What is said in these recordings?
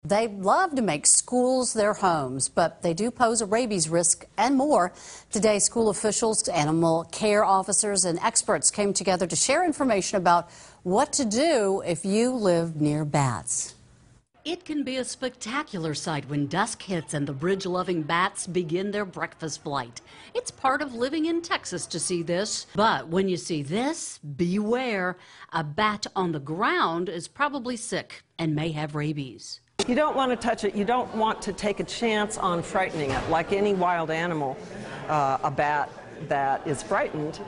They love to make schools their homes, but they do pose a rabies risk and more. Today, school officials, animal care officers, and experts came together to share information about what to do if you live near bats. It can be a spectacular sight when dusk hits and the bridge-loving bats begin their breakfast flight. It's part of living in Texas to see this. But when you see this, beware. A bat on the ground is probably sick and may have rabies. You don't want to touch it. You don't want to take a chance on frightening it. Like any wild animal, a bat that is frightened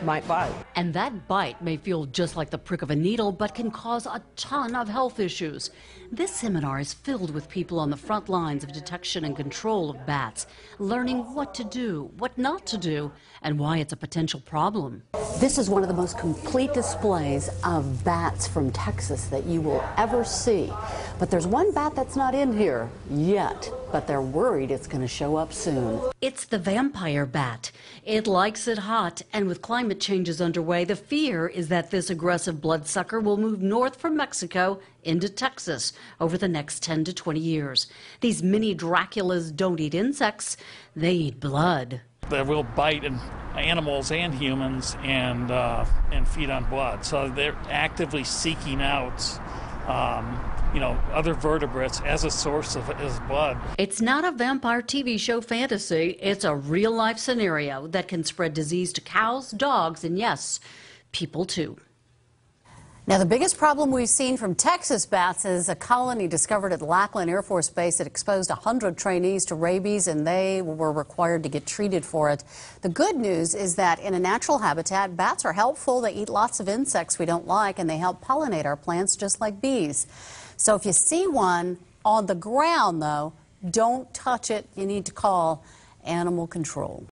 might bite. And that bite may feel just like the prick of a needle, but can cause a ton of health issues. This seminar is filled with people on the front lines of detection and control of bats, learning what to do, what not to do, and why it's a potential problem. This is one of the most complete displays of bats from Texas that you will ever see. But there's one bat that's not in here yet, but they're worried it's going to show up soon. It's the vampire bat. It likes it hot, and with climate changes underway, the fear is that this aggressive bloodsucker will move north from Mexico into Texas over the next 10 to 20 years. These mini Draculas don't eat insects, they eat blood. They will bite animals and humans and feed on blood. So they're actively seeking out other vertebrates as a source of his blood. It's not a vampire TV show fantasy. It's a real-life scenario that can spread disease to cows, dogs, and yes, people too. Now, the biggest problem we've seen from Texas bats is a colony discovered at Lackland Air Force Base that exposed 100 trainees to rabies, and they were required to get treated for it. The good news is that in a natural habitat, bats are helpful. They eat lots of insects we don't like, and they help pollinate our plants just like bees. So if you see one on the ground, though, don't touch it. You need to call animal control.